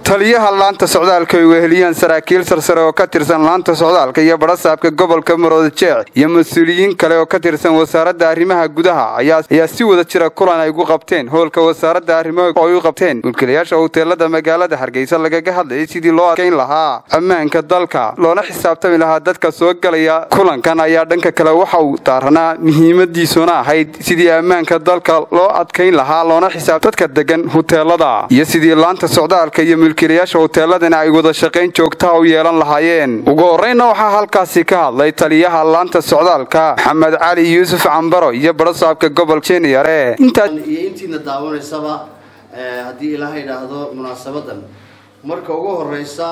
taliyaha laanta socdaalka ay weheliyaan saraakiil sarsare oo ka tirsan laanta socdaalka iyo barasaabka gobolka Maroodijeex iyo mas'uuliyiin kale oo ka tirsan wasaaradda arrimaha gudaha ayaa si wada jira kulan ay ugu qabteen hoolka wasaaradda arrimaha oo ay u qabteen mulkiilayaasha hoteelada magaalada Hargeysa lagaga hadlayay sidii loo adkeyn lahaa ammaanka dalka loona xisaabtami lahaa dadka soo galaya kulankan ayaa dhanka kale waxa uu taaranaa muhiimadiisuna ahayd sidii ammaanka dalka loo adkeyn lahaa loona xisaab dadka degan hoteelada iyo sidii laanta socdaalka iyo mulkiilayaasha hoteeladana ay wada shaqeyn joogta u yeelan lahaayeen ugu horreynna waxaa halkaasi ka hadlay taliyaha laanta socdaalka Maxamed Cali Yuusuf Cambaro iyo barasaabka gobolka Jeeniyare intiina daawanaysaba haddii ilaahay yiraahdo munaasabadan marka ugu horeysa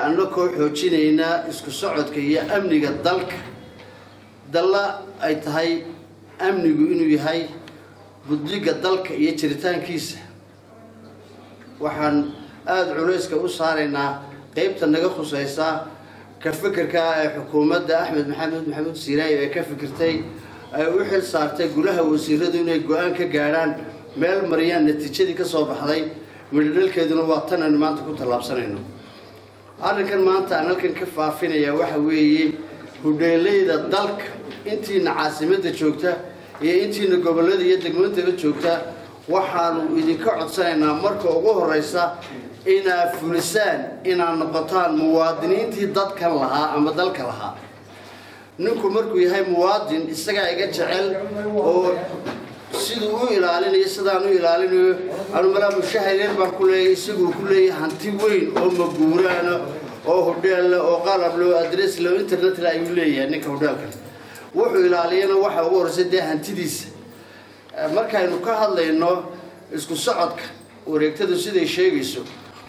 annagoo xoojinayna isku socodka iyo amniga dalka dalla ay tahay amnigu inuu yahay budliga dalka iyo jiritaankiisa waxaan aad culayska u saaraynaa qaybta naga khusaysa ka fikirka ee xukuumadda Axmed Maxamuud Siiraay ee ka fikirtay ay u xil saartay golaha wasiiradu inay go'aan ka gaaraan meel mariyaan natiijadii ka soo baxday midhalkeeduna waa tan aan maanta ku talaabsanayno arrinkan maanta aan halkan ka faafinaya waxa weeye hudheelada dalka intiina caasimadda joogta iyo intiina gobolada iyo degmooyinka joogta waxaanu idinka codsanaynaa marka ugu horeysa inaad fulisaan inaad noqotaan muwaadiniintii dadkan lahaa ama dalka lahaa ninku markuu yahay muwaadin isaga iga jecel oo sidoo u ilaalinayo sidaan u ilaalinayo anu mala mushahayeen baan ku leeyahay isagu ku leeyahay hanti weyn oo maguuraan oo hodeel oo qalab loo address loo internet la ayuu leeyahay ninka hodeelka wuxuu ilaaliyana waxa ugu horreysay hantidiisa markaynu ka hadlayno isku socodka wareegtadu siday sheegayso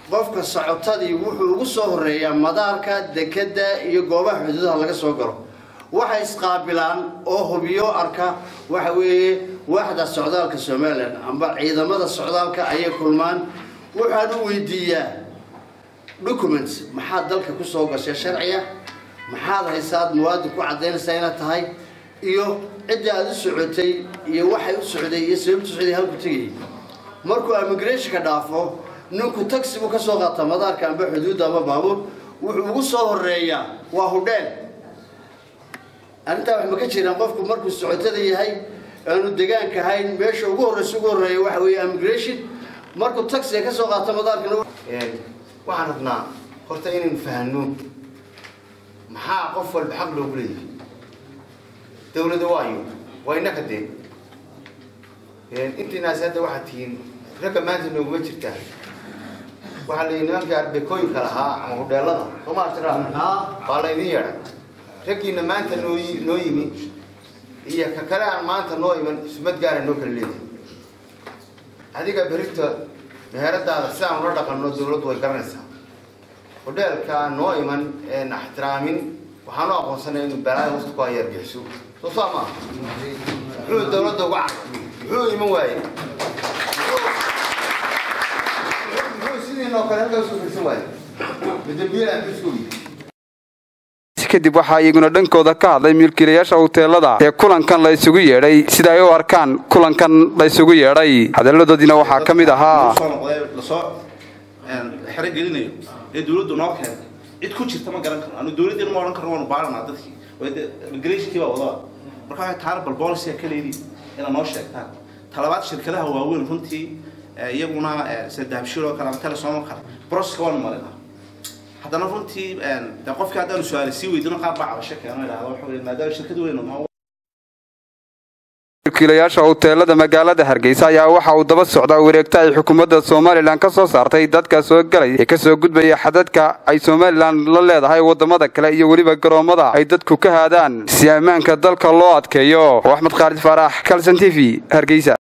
qofka socotadii wuxuu ugu soo horeeyaa madaarka dekada iyo goobaha xuduudaha laga soo galo waxa isqaabilaan oo hubiyo arka waxa weeye waaxda socdaalka Soomaaliland amba ciidamada socdaalka ay kulmaan waxaan u weydiiyaa documents maxaa dalka ku soo gashay sharciga maxaad haysaad muwaadin ku cadeynaysaa inaad tahay iyo cid aad u socotay iyo waxay u socday iyo sababtu socday halku tagay markuu immigration ka dhaafo ninku taxi uu ka soo qaata madaarka amba xuduudda aba baabuur wuxuu ugu soo horeeyaa waa hodeel anta wax ma ka jiraan qofku markuu socotada yahay aanu deegaanka hayn meesha ugu horeeyo waxa weeye immigration markuu taxi ka soo qaata madaarka waxaan rabnaa horta inaan fahanno maxaa qof walba xaq loogu leeyahay dawladda waa inaka dee intiina saada waxa tiin ragga maanta nooga jirta waxa la yiraahdaa arbekooyinka lahaa ama hodheelada Soomaaliya waa la idin yeeray raggiina maanta noo yimi iyo ka kale aan maanta noo iman ismad gaar ah noo kala leeyahay adiga berita meheradaada si aan la dhaqanno dawladdu way garanaysaa hodheelka noo iman ee ixtiraamin waxaan u aqoonsanay inuu baraay hoos ku ayar bixiso soo saama wuxuu dawladda uga wuxuu iman waayay wuxuu sidii noo kale halkaas u fiirsan waayay midabiyada isku kadib waxa iyaguna dhankooda ka hadlay mulkiilayaasha hoteelada ee kulankan la isugu yeedhay sida ay u arkaan kulankan la isugu yeedhay hadaladoodina waxa kamid ahaa xirigelinayo ee dawladdu noo keenay cid ku jirta ma garan karo anu dawladdu ma oran karo waan baaranaa dadkii way immigration baa wada marka ay taariikh policy ka leeyihiin ina noo sheegtaan talabaad shirkadaha waaweyn runtii iyaguna saddex shiro kala kala soo kala process waan marinaa haddana runtii qofka haddaan su'aal si weydiino qaab baa cabasho keenay ilaahdo wuxuu maadaama shirkadu weyn mulkiilayaasha hoteelada magaalada Hargeysa ayaa waxa uu daba socdaa wareegta ay xukuumadda Soomaaliland ka soo saartay dadka soo galay ee ka soo gudbaya xadadka ay Soomaaliland la leedahay wadamada kale iyo waliba garoomada ay dadku ka haadaan si ammaanka dalka loo adkeeyo Axmed Khalid Farax Kalsan TV Hargeysa.